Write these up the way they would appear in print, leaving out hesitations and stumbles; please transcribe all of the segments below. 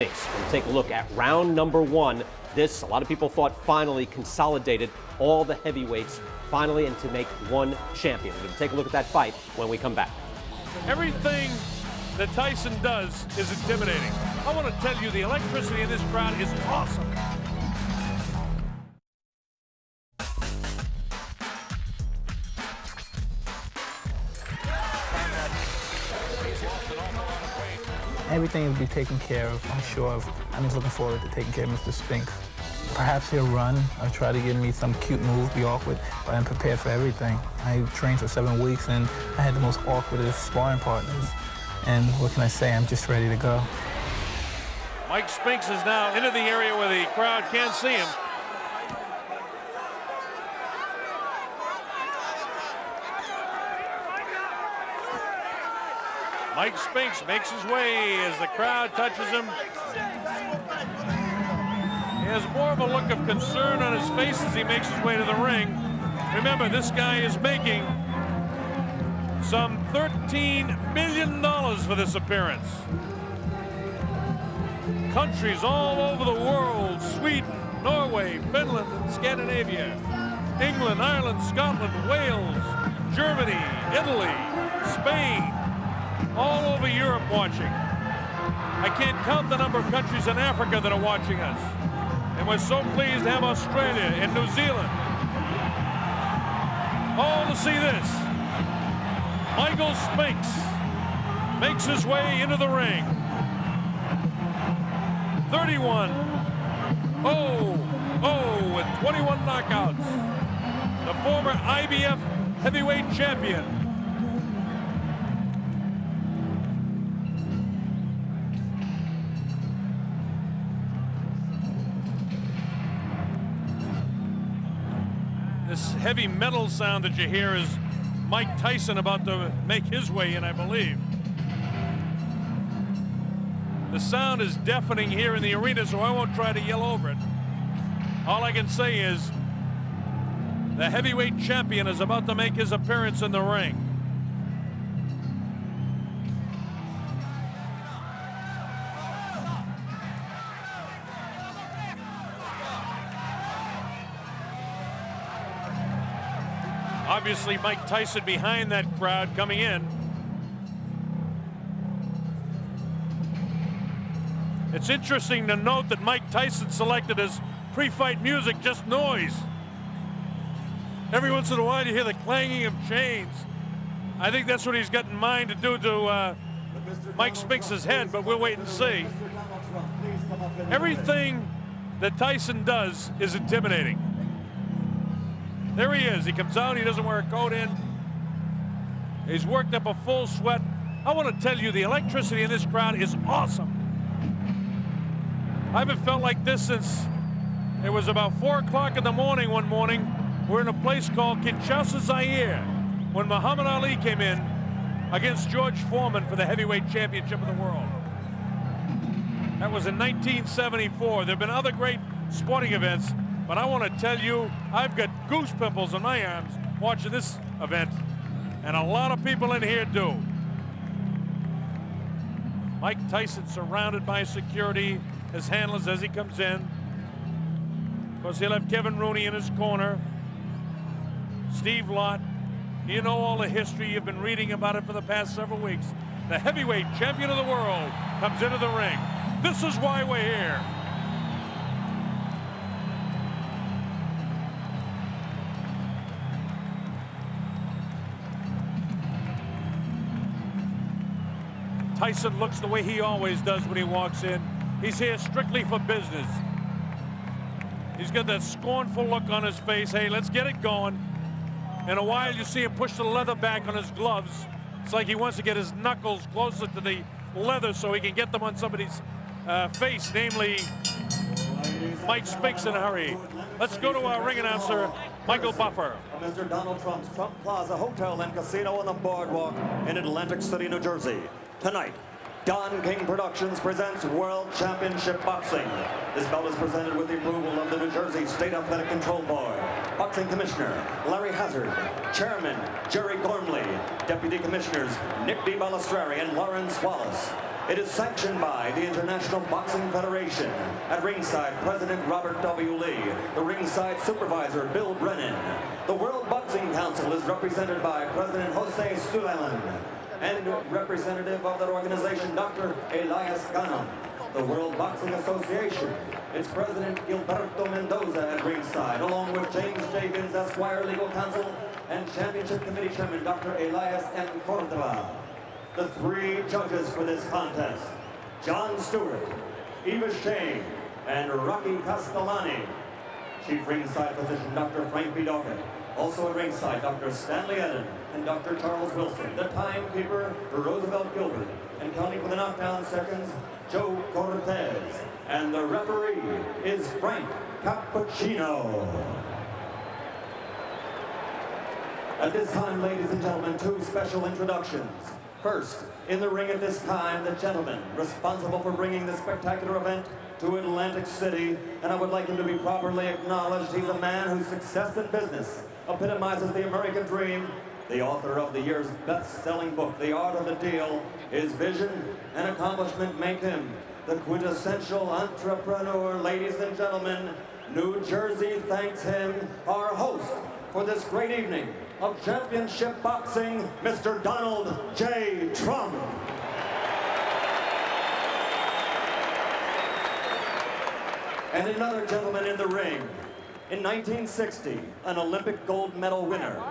We'll take a look at round number one. This, a lot of people thought, finally consolidated all the heavyweights finally and to make one champion. We're going to take a look at that fight when we come back. Everything that Tyson does is intimidating. I want to tell you, the electricity in this crowd is awesome. Everything will be taken care of, I'm sure of. I'm just looking forward to taking care of Mr. Spinks. Perhaps he'll run or try to give me some cute move, be awkward, but I'm prepared for everything. I trained for 7 weeks and I had the most awkwardest sparring partners. And what can I say, I'm just ready to go. Mike Spinks is now into the area where the crowd can't see him. Mike Spinks makes his way as the crowd touches him. He has more of a look of concern on his face as he makes his way to the ring. Remember, this guy is making some $13 million for this appearance. Countries all over the world, Sweden, Norway, Finland, and Scandinavia, England, Ireland, Scotland, Wales, Germany, Italy, Spain, all over Europe watching. I can't count the number of countries in Africa that are watching us. And we're so pleased to have Australia and New Zealand all to see this. Michael Spinks makes his way into the ring. 31-0-0 with 21 knockouts. The former IBF heavyweight champion. This heavy metal sound that you hear is Mike Tyson about to make his way in, I believe. The sound is deafening here in the arena, so I won't try to yell over it. All I can say is the heavyweight champion is about to make his appearance in the ring. Obviously, Mike Tyson behind that crowd coming in. It's interesting to note that Mike Tyson selected as pre-fight music just noise. Every once in a while you hear the clanging of chains. I think that's what he's got in mind to do to Mike Spinks' head, but we'll wait and see. Everything that Tyson does is intimidating. There he is. He comes out. He doesn't wear a coat in. He's worked up a full sweat. I want to tell you, the electricity in this crowd is awesome. I haven't felt like this since it was about 4 o'clock in the morning one morning. We're in a place called Kinshasa, Zaire, when Muhammad Ali came in against George Foreman for the heavyweight championship of the world. That was in 1974. There have been other great sporting events, but I want to tell you, I've got goose pimples on my arms watching this event, and a lot of people in here do. Mike Tyson surrounded by security, his handlers as he comes in. Of course, he'll have Kevin Rooney in his corner. Steve Lott. You know all the history. You've been reading about it for the past several weeks. The heavyweight champion of the world comes into the ring. This is why we're here. Tyson looks the way he always does when he walks in. He's here strictly for business. He's got that scornful look on his face. Hey, let's get it going. In a while, you see him push the leather back on his gloves. It's like he wants to get his knuckles closer to the leather so he can get them on somebody's face, namely Mike Spinks in a hurry. Let's go to our ring announcer, Michael Buffer. Mr. Donald Trump's Trump Plaza Hotel and Casino on the Boardwalk in Atlantic City, New Jersey. Tonight, Don King Productions presents World Championship Boxing. This bout is presented with the approval of the New Jersey State Athletic Control Board. Boxing Commissioner Larry Hazard, Chairman Jerry Gormley, Deputy Commissioners Nick D. Balistreri and Lawrence Wallace. It is sanctioned by the International Boxing Federation. At ringside, President Robert W. Lee. The ringside supervisor, Bill Brennan. The World Boxing Council is represented by President Jose Suleiman and representative of that organization, Dr. Elias Ganem. The World Boxing Association, its president, Gilberto Mendoza, at ringside, along with James J. Vins, Esquire, legal counsel, and championship committee chairman, Dr. Elias M. Cordova. The three judges for this contest, John Stewart, Eva Shane, and Rocky Castellani. Chief ringside physician, Dr. Frank B. Dockett. Also at ringside, Dr. Stanley Eden and Dr. Charles Wilson. The timekeeper, Roosevelt Gilbert. And counting for the knockdown seconds, Joe Cortez. And the referee is Frank Cappuccino. At this time, ladies and gentlemen, two special introductions. First, in the ring at this time, the gentleman responsible for bringing this spectacular event to Atlantic City, and I would like him to be properly acknowledged. He's a man whose success in business epitomizes the American dream, the author of the year's best-selling book, The Art of the Deal. His vision and accomplishment make him the quintessential entrepreneur. Ladies and gentlemen, New Jersey thanks him, our host for this great evening of championship boxing, Mr. Donald J. Trump. And another gentleman in the ring. In 1960, an Olympic gold medal winner.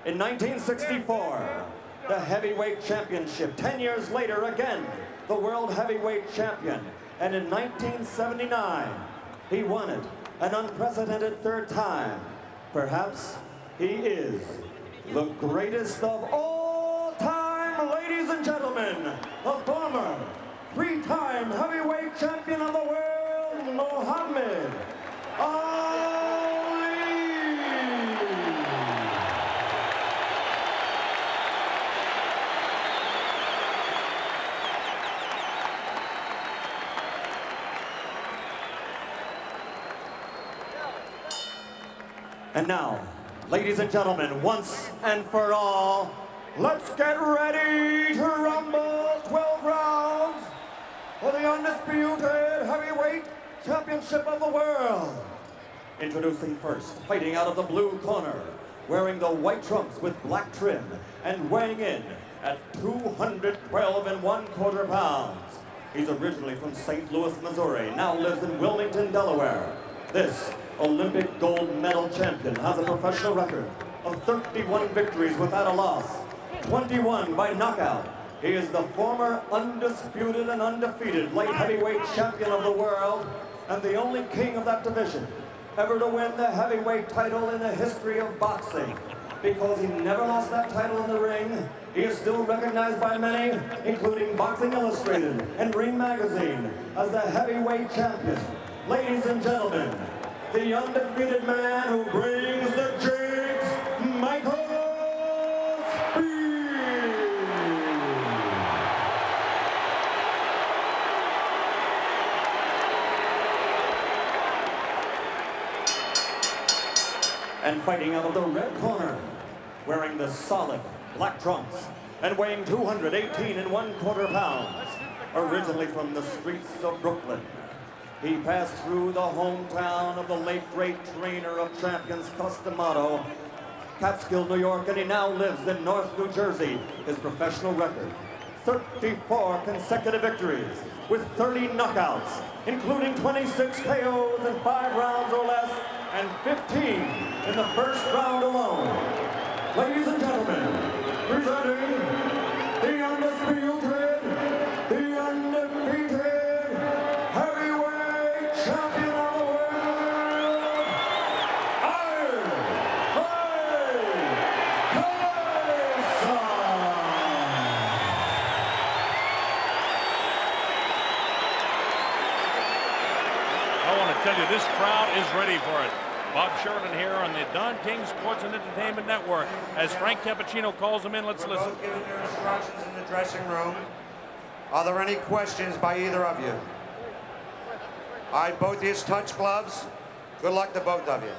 In 1964, the heavyweight championship. 10 years later, again, the world heavyweight champion. And in 1979, he won it, an unprecedented third time. Perhaps he is the greatest of all time, ladies and gentlemen, the former three-time heavyweight champion of the world, Muhammad Ali. And now, ladies and gentlemen, once and for all, let's get ready to rumble. 12 rounds for the undisputed heavyweight championship of the world. Introducing first, fighting out of the blue corner, wearing the white trunks with black trim, and weighing in at 212 1/4 pounds. He's originally from St. Louis, Missouri, now lives in Wilmington, Delaware. This Olympic gold medal champion has a professional record of 31 victories without a loss, 21 by knockout. He is the former undisputed and undefeated light heavyweight champion of the world and the only king of that division ever to win the heavyweight title in the history of boxing. Because he never lost that title in the ring, he is still recognized by many, including Boxing Illustrated and Ring Magazine, as the heavyweight champion. Ladies and gentlemen, the undefeated man who brings the jinx, Michael Spinks. And fighting out of the red corner, wearing the solid black trunks and weighing 218 1/4 pounds, originally from the streets of Brooklyn. He passed through the hometown of the late great trainer of champions, Costamato, Catskill, New York, and he now lives in North New Jersey. His professional record, 34 consecutive victories with 30 knockouts, including 26 KOs in 5 rounds or less, and 15 in the first round alone. Ladies and gentlemen, presenting the undisputed, the undefeated heavyweight champion of the world, I want to tell you, this crowd is ready for it. Bob Sheridan here on the Don King Sports and Entertainment Network. As Frank Cappuccino calls them in, let's listen. Both giving their instructions in the dressing room. Are there any questions by either of you? All right, both of you touch gloves. Good luck to both of you.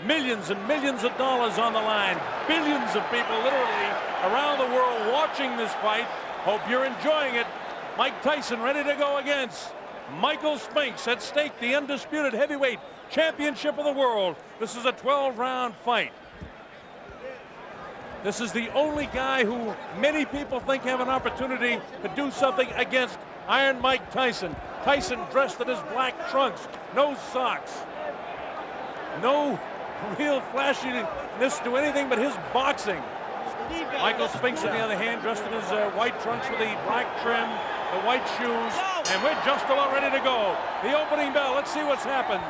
Millions and millions of dollars on the line. Billions of people literally around the world watching this fight. Hope you're enjoying it. Mike Tyson ready to go against Michael Spinks. At stake, the undisputed heavyweight championship of the world. This is a 12-round fight. This is the only guy who many people think have an opportunity to do something against Iron Mike Tyson. Tyson dressed in his black trunks, no socks, no real flashiness to anything but his boxing. Michael Spinks, on the other hand, dressed in his white trunks with the black trim, the white shoes, and we're just about ready to go. The opening bell, let's see what happens.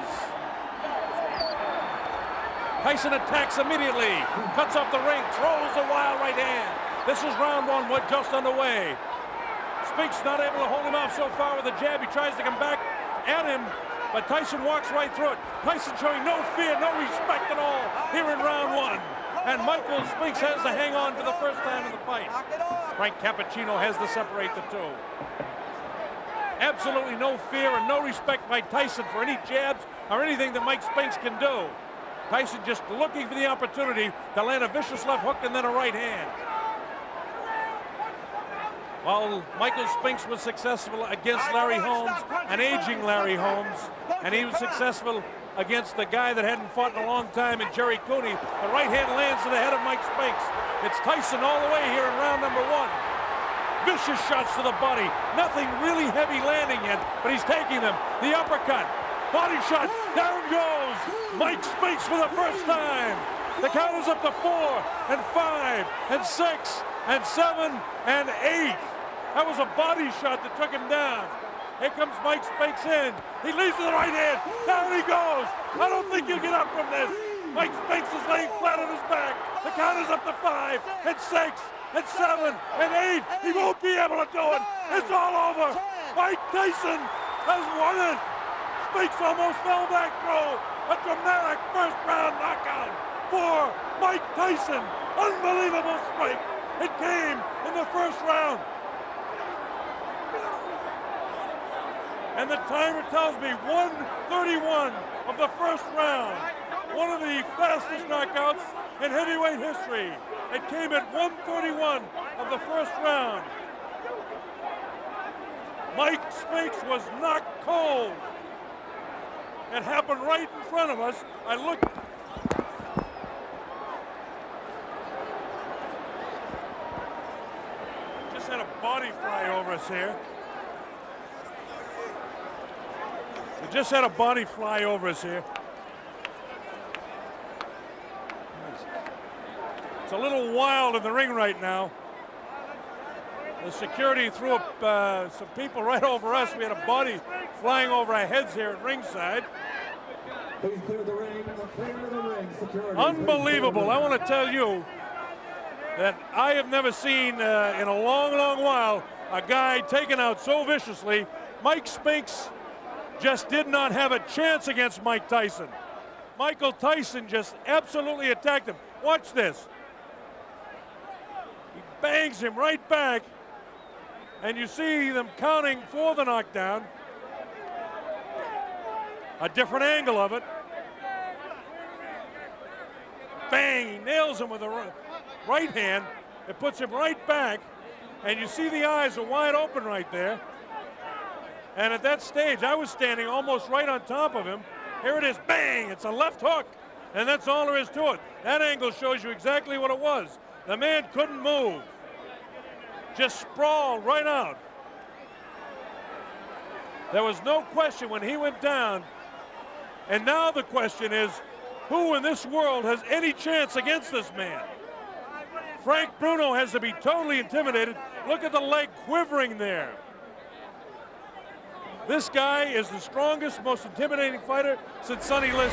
Tyson attacks immediately, cuts off the ring, throws a wild right hand. This is round one, we're just underway. Spinks not able to hold him off so far with a jab. He tries to come back at him, but Tyson walks right through it. Tyson showing no fear, no respect at all here in round one. And Michael Spinks has to hang on for the first time in the fight. Frank Cappuccino has to separate the two. Absolutely no fear and no respect by Tyson for any jabs or anything that Mike Spinks can do. Tyson just looking for the opportunity to land a vicious left hook and then a right hand. While Michael Spinks was successful against Larry Holmes, an aging Larry Holmes, and he was successful against the guy that hadn't fought in a long time in Jerry Cooney, the right hand lands to the head of Mike Spinks. It's Tyson all the way here in round number one. Vicious shots to the body. Nothing really heavy landing yet, but he's taking them. The uppercut. Body shot, down goes Mike Spinks for the first time. The count is up to 4 and 5 and 6 and 7 and 8. That was a body shot that took him down. Here comes Mike Spinks in. He leads to the right hand. Down he goes. I don't think he'll get up from this. Mike Spinks is laying flat on his back. The count is up to 5 and 6 and 7 and 8. He won't be able to do it. It's all over. Mike Tyson has won it. Spinks almost fell back through a dramatic first round knockout for Mike Tyson. Unbelievable strike. It came in the first round. And the timer tells me 1:31 of the first round. One of the fastest knockouts in heavyweight history. It came at 1:31 of the first round. Mike Spinks was knocked cold. It happened right in front of us. I looked. Just had a body fly over us here. We just had a body fly over us here. It's a little wild in the ring right now. The security threw up some people right over us. We had a body flying over our heads here at ringside. Please clear the ring. Clear the ring. Security. Unbelievable. I want to tell you that I have never seen in a long, long while a guy taken out so viciously. Mike Spinks just did not have a chance against Mike Tyson. Michael Tyson just absolutely attacked him. Watch this. He bangs him right back, and you see them counting for the knockdown. A different angle of it. Bang, he nails him with the right hand. It puts him right back, and you see the eyes are wide open right there. And at that stage, I was standing almost right on top of him. Here it is, bang, it's a left hook. And that's all there is to it. That angle shows you exactly what it was. The man couldn't move. Just sprawled right out. There was no question when he went down. And now the question is, who in this world has any chance against this man? Frank Bruno has to be totally intimidated. Look at the leg quivering there. This guy is the strongest, most intimidating fighter since Sonny Liston.